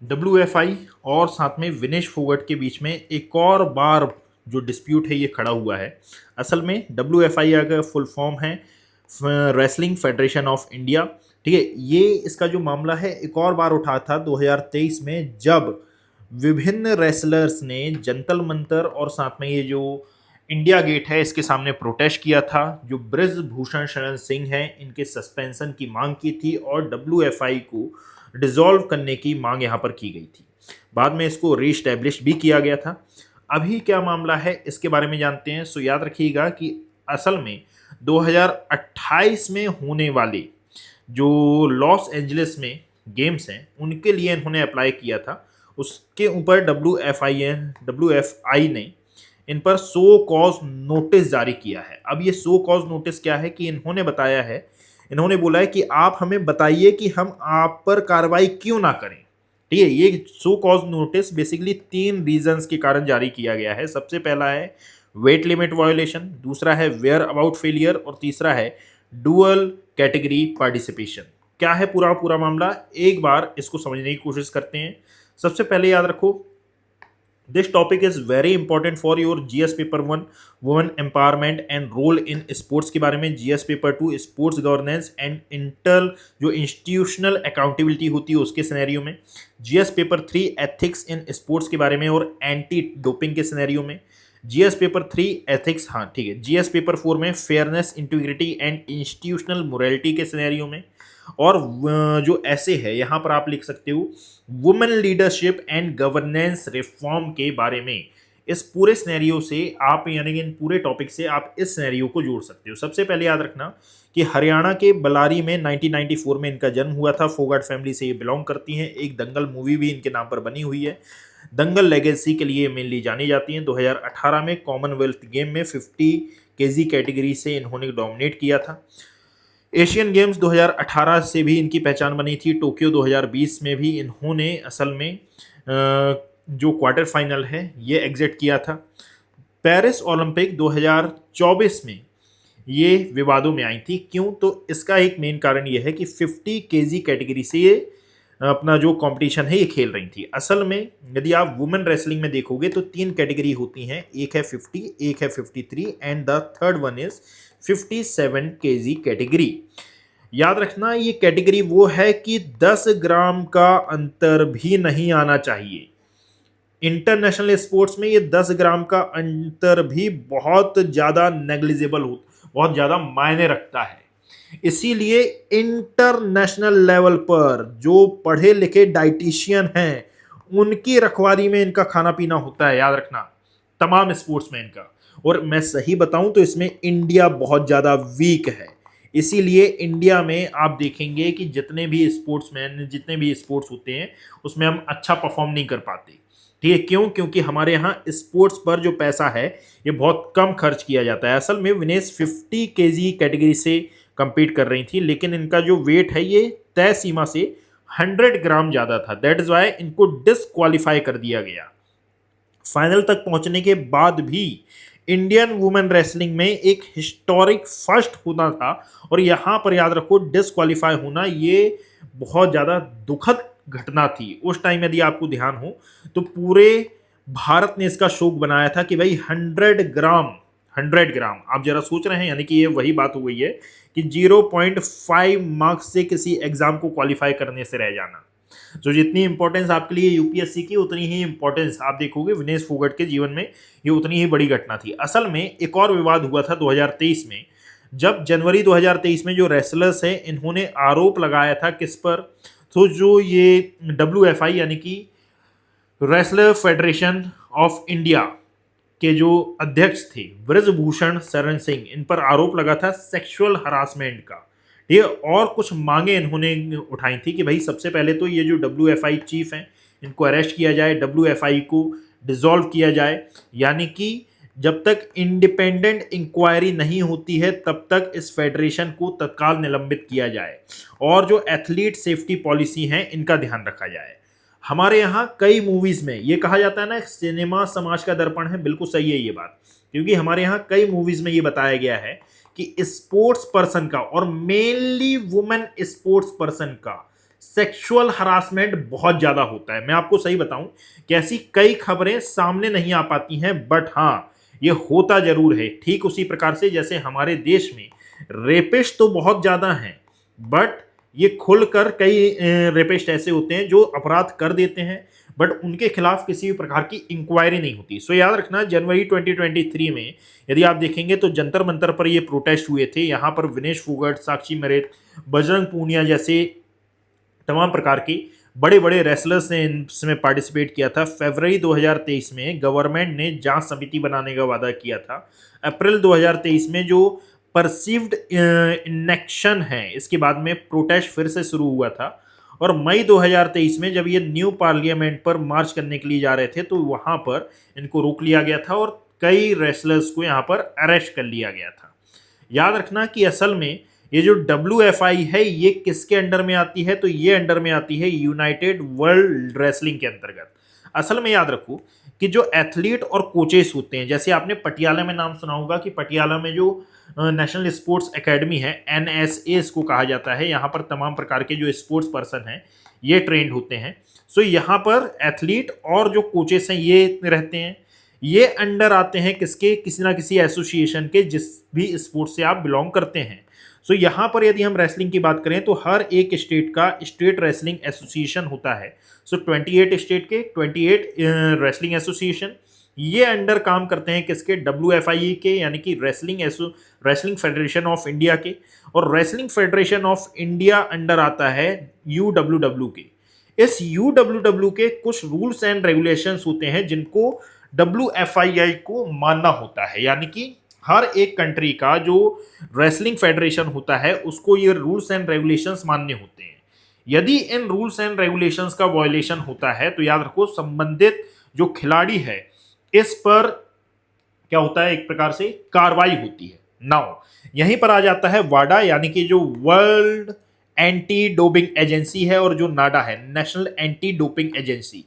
WFI और साथ में विनेश फोगट के बीच में एक और बार जो डिस्प्यूट है ये खड़ा हुआ है। असल में WFI का फुल फॉर्म है रेसलिंग फेडरेशन ऑफ इंडिया। ठीक है, ये इसका जो मामला है एक और बार उठा था 2023 में, जब विभिन्न रेसलर्स ने जंतर मंतर और साथ में ये जो इंडिया गेट है इसके सामने प्रोटेस्ट किया था। जो ब्रिजभूषण शरण सिंह हैं इनके सस्पेंशन की मांग की थी और WFI को डिसॉल्व करने की मांग यहाँ पर की गई थी। बाद में इसको रीस्टैब्लिश भी किया गया था। अभी क्या मामला है इसके बारे में जानते हैं। सो याद रखिएगा कि असल में 2028 में होने वाले जो लॉस एंजलिस में गेम्स हैं उनके लिए इन्होंने अप्लाई किया था। उसके ऊपर WFI ने इन पर सो कॉज नोटिस जारी किया है। अब ये सो कॉज नोटिस क्या है कि इन्होंने बताया है, इन्होंने बोला है कि आप हमें बताइए कि हम आप पर कार्रवाई क्यों ना करें। ठीक है, ये show cause notice basically 3 reasons के कारण जारी किया गया है। सबसे पहला है वेट लिमिट वायोलेशन, दूसरा है वेयर अबाउट फेलियर और तीसरा है डुअल कैटेगरी पार्टिसिपेशन। क्या है पूरा पूरा मामला, एक बार इसको समझने की कोशिश करते हैं। सबसे पहले याद रखो, this topic is very important for your GS paper 1 women empowerment and role in sports के बारे में, GS paper 2 sports governance and inter जो इंस्टीट्यूशनल अकाउंटेबिलिटी होती है उसके सिनेरियो में, GS paper 3 ethics in sports के बारे में और एंटी डोपिंग के सिनेरियो में, GS पेपर 3 एथिक्स, हाँ ठीक है, GS पेपर 4 में fairness integrity and institutional morality के सिनेरियो में, और जो ऐसे है यहाँ पर आप लिख सकते हो women leadership and governance reform के बारे में। इस पूरे सिनेरियो से आप यानी कि इन पूरे टॉपिक से आप इस सिनेरियो को जोड़ सकते हो। सबसे पहले याद रखना कि हरियाणा के बलारी में 1994 में इनका जन्म हुआ था। फोगाट फैमिली से ये बिलोंग करती हैं। एक दंगल मूवी भी इनके नाम पर बनी हुई है। दंगल लेगेसी के लिए मेनली जानी जाती हैं। 2018 में कॉमनवेल्थ गेम में 50 केजी कैटेगरी से इन्होंने डोमिनेट किया था। एशियन गेम्स 2018 से भी इनकी पहचान बनी थी। टोक्यो 2020 में भी इन्होंने असल में जो क्वार्टर फाइनल है ये एग्जिट किया था। पेरिस ओलंपिक 2024 में ये विवादों में आई थी। क्यों? तो इसका एक मेन कारण ये है कि 50 केजी कैटेगरी से ये अपना जो कंपटीशन है ये खेल रही थी। असल में यदि आप वुमेन रेसलिंग में देखोगे तो 3 कैटेगरी होती हैं, एक है 50, एक है 53 and the third one is 57 KG category. याद रखना ये कैटेगरी वो है कि 10 ग्राम का अंतर भी नहीं आना चाहिए। इंटरनेशनल स्पोर्ट्स में ये 10 ग्राम का अंतर भी बहुत ज़्यादा नेग्लिजिबल हो, बहुत ज़्यादा मायने रखता है। इसीलिए इंटरनेशनल लेवल पर जो पढ़े लिखे डाइटिशियन हैं उनकी रखवाली में इनका खाना पीना होता है। याद रखना तमाम स्पोर्ट्समैन का। और मैं सही बताऊं तो इसमें इंडिया बहुत ज़्यादा वीक है। इसीलिए इंडिया में आप देखेंगे कि जितने भी स्पोर्ट्समैन, जितने भी स्पोर्ट्स होते हैं उसमें हम अच्छा परफॉर्म नहीं कर पाते। ठीक है, क्यों? क्योंकि हमारे यहाँ स्पोर्ट्स पर जो पैसा है ये बहुत कम खर्च किया जाता है। असल में विनेश 50 केजी कैटेगरी से compete कर रही थी, लेकिन इनका जो वेट है ये तय सीमा से 100 ग्राम ज़्यादा था। दैट इज वाई इनको डिसक्वालीफाई कर दिया गया। फाइनल तक पहुंचने के बाद भी इंडियन वुमेन रेसलिंग में एक हिस्टोरिक फर्स्ट होना था और यहाँ पर याद रखो डिसक्वालीफाई होना ये बहुत ज़्यादा दुखद घटना थी। उस टाइम यदि आपको ध्यान हो तो पूरे भारत ने इसका शोक बनाया था कि भाई 100 ग्राम आप जरा सोच रहे हैं, यानी कि ये वही बात हो गई है कि 0.5 मार्क्स से किसी एग्जाम को क्वालिफाई करने से रह जाना। जो जितनी इंपॉर्टेंस आपके लिए यूपीएससी की उतनी ही इंपॉर्टेंस आप देखोगे विनेश फोगट के जीवन में ये उतनी ही बड़ी घटना थी। असल में एक और विवाद हुआ था 2023 में, जब जनवरी 2023 में जो रेसलर्स हैं इन्होंने आरोप लगाया था किस पर, तो जो ये WFI यानी कि रेसलर फेडरेशन ऑफ इंडिया के जो अध्यक्ष थे ब्रिजभूषण शरण सिंह, इन पर आरोप लगा था सेक्सुअल हरासमेंट का। ये और कुछ मांगे इन्होंने उठाई थी कि भाई सबसे पहले तो ये जो WFI चीफ हैं इनको अरेस्ट किया जाए, WFI को डिसॉल्व किया जाए, यानी कि जब तक इंडिपेंडेंट इंक्वायरी नहीं होती है तब तक इस फेडरेशन को तत्काल निलंबित किया जाए और जो एथलीट सेफ्टी पॉलिसी हैं इनका ध्यान रखा जाए। हमारे यहाँ कई मूवीज में ये कहा जाता है ना सिनेमा समाज का दर्पण है, बिल्कुल सही है ये बात, क्योंकि हमारे यहाँ कई मूवीज में ये बताया गया है कि स्पोर्ट्स पर्सन का और मेनली वुमेन स्पोर्ट्स पर्सन का सेक्सुअल हरासमेंट बहुत ज्यादा होता है। मैं आपको सही बताऊं कि ऐसी कई खबरें सामने नहीं आ पाती हैं, बट हाँ ये होता जरूर है। ठीक उसी प्रकार से जैसे हमारे देश में रेपिस्ट तो बहुत ज्यादा हैं, बट ये खुलकर कई रेपिस्ट ऐसे होते हैं जो अपराध कर देते हैं, बट उनके खिलाफ किसी भी प्रकार की इंक्वायरी नहीं होती। सो याद रखना, जनवरी 2023 में यदि आप देखेंगे तो जंतर मंतर पर ये प्रोटेस्ट हुए थे। यहाँ पर विनेश फोगाट, साक्षी मलिक, बजरंग पूनिया जैसे तमाम प्रकार की बड़े बड़े रेसलर्स ने इसमें पार्टिसिपेट किया था। फरवरी 2023 में गवर्नमेंट ने जांच समिति बनाने का वादा किया था। अप्रैल 2023 में जो परसीव्ड इनेक्शन है, इसके बाद में प्रोटेस्ट फिर से शुरू हुआ था। और मई 2023 में जब ये न्यू पार्लियामेंट पर मार्च करने के लिए जा रहे थे तो वहां पर इनको रोक लिया गया था और कई रेसलर्स को यहाँ पर अरेस्ट कर लिया गया था। याद रखना कि असल में ये जो WFI है ये किसके अंडर में आती है, तो ये अंडर में आती है यूनाइटेड वर्ल्ड रेसलिंग के अंतर्गत। असल में याद रखो कि जो एथलीट और कोचेस होते हैं, जैसे आपने पटियाला में नाम सुना होगा कि पटियाला में जो नेशनल स्पोर्ट्स एकेडमी है, NSA इसको कहा जाता है, यहाँ पर तमाम प्रकार के जो स्पोर्ट्स पर्सन हैं ये ट्रेंड होते हैं। सो यहाँ पर एथलीट और जो कोचेस हैं ये रहते हैं। ये अंडर आते हैं किसके, किसी ना किसी एसोसिएशन के, जिस भी स्पोर्ट्स से आप बिलोंग करते हैं। सो यहाँ पर यदि हम रेसलिंग की बात करें तो हर एक स्टेट का स्टेट रेसलिंग एसोसिएशन होता है। सो 28 स्टेट के 28 रेसलिंग एसोसिएशन ये अंडर काम करते हैं किसके, WFI के, यानी कि रेसलिंग फेडरेशन ऑफ इंडिया के। और wrestling federation of India under आता है UWW के। इस UWW के कुछ रूल्स एंड रेगुलेशंस होते हैं जिनको WFI को मानना होता है, यानी कि हर एक कंट्री का जो रेसलिंग फेडरेशन होता है उसको ये रूल्स एंड रेगुलेशंस मानने होते हैं। यदि इन रूल्स एंड रेगुलेशंस का वायलेशन होता है तो याद रखो संबंधित जो खिलाड़ी है इस पर क्या होता है, एक प्रकार से कार्रवाई होती है। नाउ यहीं पर आ जाता है वाडा, यानी कि जो वर्ल्ड एंटी डोपिंग एजेंसी है, और जो नाडा है, national anti doping agency.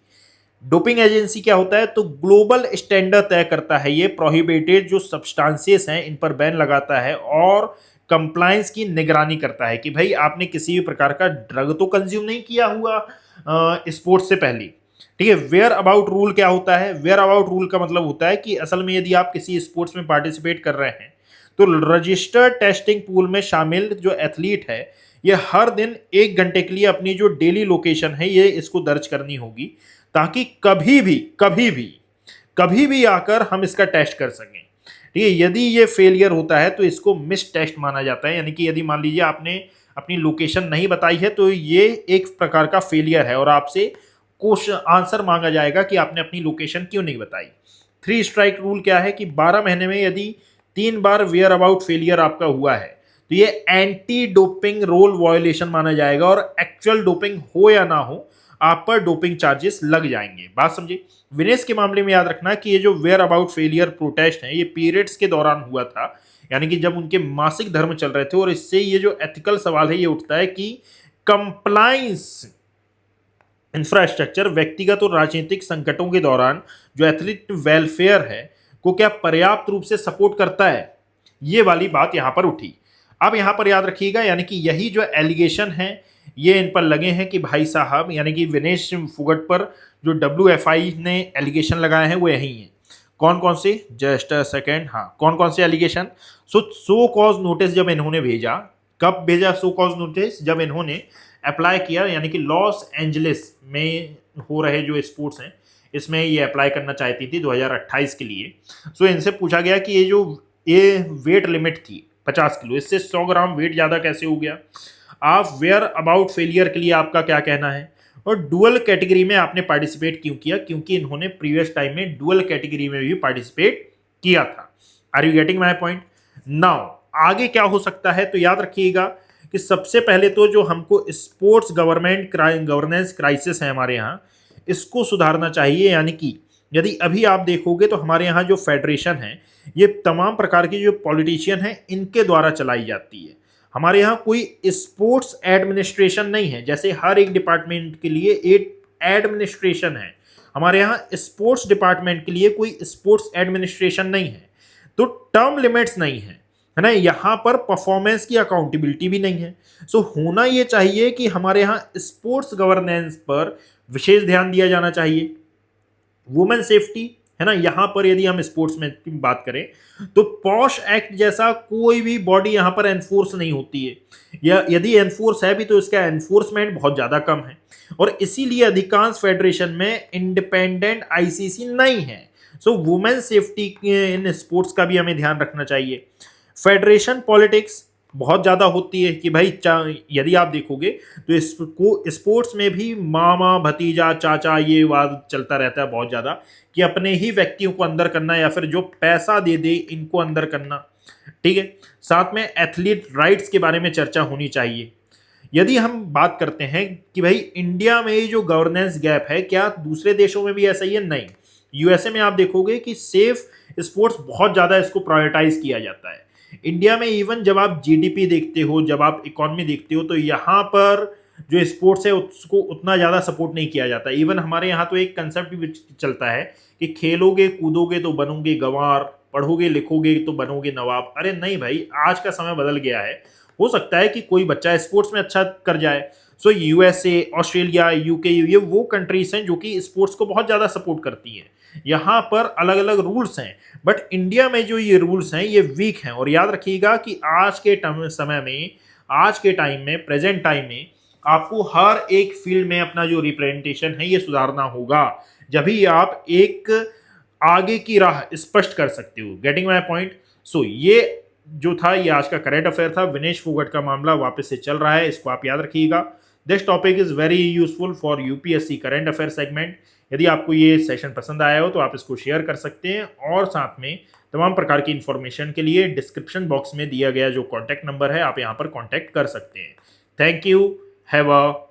Doping agency क्या होता है, तो ग्लोबल स्टैंडर्ड तय करता है, ये प्रोहिबिटेड जो सब्सटेंसेस हैं इन पर बैन लगाता है और कंप्लायंस की निगरानी करता है कि भाई आपने किसी भी प्रकार का ड्रग तो कंज्यूम नहीं किया हुआ स्पोर्ट्स से पहले। ठीक है। वेयर अबाउट रूल क्या होता है, वेयर अबाउट रूल का मतलब होता है कि असल में यदि आप किसी स्पोर्ट्स में पार्टिसिपेट कर रहे हैं तो रजिस्टर्ड टेस्टिंग पूल में शामिल जो एथलीट है ये हर दिन 1 घंटे के लिए अपनी जो डेली लोकेशन है ये इसको दर्ज करनी होगी, ताकि कभी भी आकर हम इसका टेस्ट कर सकें। ठीक है। यदि ये फेलियर होता है तो इसको मिस टेस्ट माना जाता है, यानी कि यदि मान लीजिए आपने अपनी लोकेशन नहीं बताई है तो ये एक प्रकार का फेलियर है और आपसे क्वेश्चन आंसर मांगा जाएगा कि आपने अपनी लोकेशन क्यों नहीं बताई। 3 स्ट्राइक रूल क्या है कि 12 महीने में यदि 3 बार वेयर अबाउट फेलियर आपका हुआ है तो ये एंटी डोपिंग रूल वायोलेशन माना जाएगा और एक्चुअल डोपिंग हो या ना हो आप पर डोपिंग चार्जेस लग जाएंगे। बात समझे। विनेश के मामले में याद रखना कि ये जो वेयर अबाउट फेलियर प्रोटेस्ट है ये पीरियड्स के दौरान हुआ था, यानी कि जब उनके मासिक धर्म चल रहे थे। और इससे ये जो एथिकल सवाल है ये उठता है कि कंप्लायंस इंफ्रास्ट्रक्चर व्यक्तिगत और राजनीतिक संकटों के दौरान जो एथलीट वेलफेयर है को क्या पर्याप्त रूप से सपोर्ट करता है, ये वाली बात यहां पर उठी। अब यहां पर याद रखिएगा, यानी कि यही जो एलिगेशन है ये इन पर लगे हैं कि भाई साहब, यानी कि विनेश फोगाट पर जो WFI ने एलिगेशन लगाए हैं वो यही हैं। कौन कौन से, जस्ट अ सेकेंड, हाँ कौन कौन से एलिगेशन। सो कॉज नोटिस जब इन्होंने भेजा, कब भेजा सो कॉज नोटिस, जब इन्होंने अप्लाई किया, यानी कि लॉस एंजलिस में हो रहे जो स्पोर्ट्स हैं इसमें ये अप्लाई करना चाहती थी 2028 के लिए। सो इनसे पूछा गया कि ये वेट लिमिट थी 50 किलो, इससे 100 ग्राम वेट ज़्यादा कैसे हो गया। आप वेयर अबाउट फेलियर के लिए आपका क्या कहना है, और डुअल कैटेगरी में आपने पार्टिसिपेट क्यों किया, क्योंकि इन्होंने प्रीवियस टाइम में डुअल कैटेगरी में भी पार्टिसिपेट किया था। Are you getting my point. Now आगे क्या हो सकता है, तो याद रखिएगा कि सबसे पहले तो जो हमको स्पोर्ट्स गवर्नेंस क्राइसिस है हमारे यहाँ, इसको सुधारना चाहिए। यानी कि यदि अभी आप देखोगे तो हमारे यहाँ जो फेडरेशन है ये तमाम प्रकार के जो पॉलिटिशियन हैं इनके द्वारा चलाई जाती है। हमारे यहाँ कोई स्पोर्ट्स एडमिनिस्ट्रेशन नहीं है, जैसे हर एक डिपार्टमेंट के लिए एक एडमिनिस्ट्रेशन है, हमारे यहाँ स्पोर्ट्स डिपार्टमेंट के लिए कोई स्पोर्ट्स एडमिनिस्ट्रेशन नहीं है। तो टर्म लिमिट्स नहीं है। है ना, यहाँ पर परफॉर्मेंस की अकाउंटेबिलिटी भी नहीं है। सो होना ये चाहिए कि हमारे यहाँ स्पोर्ट्स गवर्नेंस पर विशेष ध्यान दिया जाना चाहिए। वुमेन सेफ्टी, है ना, यहाँ पर यदि हम स्पोर्ट्स में की बात करें तो पॉश एक्ट जैसा कोई भी बॉडी यहाँ पर एनफोर्स नहीं होती है, या यदि एनफोर्स है भी तो इसका एनफोर्समेंट बहुत ज़्यादा कम है, और इसीलिए अधिकांश फेडरेशन में इंडिपेंडेंट आईसीसी नहीं है। सो वुमेन सेफ्टी इन स्पोर्ट्स का भी हमें ध्यान रखना चाहिए। फेडरेशन पॉलिटिक्स बहुत ज़्यादा होती है कि भाई यदि आप देखोगे तो इसको स्पोर्ट्स में भी मामा भतीजा चाचा ये वाद चलता रहता है बहुत ज़्यादा, कि अपने ही व्यक्तियों को अंदर करना या फिर जो पैसा दे दे इनको अंदर करना। ठीक है, साथ में एथलीट राइट्स के बारे में चर्चा होनी चाहिए। यदि हम बात करते हैं कि भाई इंडिया में ये जो गवर्नेंस गैप है, क्या दूसरे देशों में भी ऐसा ही है? नहीं। यूएसए में आप देखोगे कि सेफ स्पोर्ट्स बहुत ज़्यादा इसको प्रायोरिटाइज किया जाता है। इंडिया में इवन जब आप जीडीपी देखते हो, जब आप इकोनॉमी देखते हो, तो यहाँ पर जो स्पोर्ट्स है उसको उतना ज़्यादा सपोर्ट नहीं किया जाता। इवन हमारे यहाँ तो एक कंसेप्ट भी चलता है कि खेलोगे कूदोगे तो बनोगे गंवार, पढ़ोगे लिखोगे तो बनोगे नवाब। अरे नहीं भाई, आज का समय बदल गया है। हो सकता है कि कोई बच्चा स्पोर्ट्स में अच्छा कर जाए। सो यूएसए, ऑस्ट्रेलिया, यूके, ये वो कंट्रीज हैं जो कि स्पोर्ट्स को बहुत ज़्यादा सपोर्ट करती हैं। यहाँ पर अलग अलग रूल्स हैं, बट इंडिया में जो ये रूल्स हैं ये वीक हैं। और याद रखिएगा कि आज के समय में, आज के टाइम में, प्रेजेंट टाइम में आपको हर एक फील्ड में अपना जो रिप्रेजेंटेशन है ये सुधारना होगा, जभी आप एक आगे की राह स्पष्ट कर सकते हो। Getting my point? सो ये जो था ये आज का करंट अफेयर था। विनेश फोगट का मामला वापस से चल रहा है, इसको आप याद रखिएगा। This topic is very useful for UPSC current affair segment. यदि आपको ये सेशन पसंद आया हो तो आप इसको शेयर कर सकते हैं, और साथ में तमाम प्रकार की इंफॉर्मेशन के लिए डिस्क्रिप्शन बॉक्स में दिया गया जो कॉन्टैक्ट नंबर है आप यहाँ पर कॉन्टैक्ट कर सकते हैं। Thank you. Have a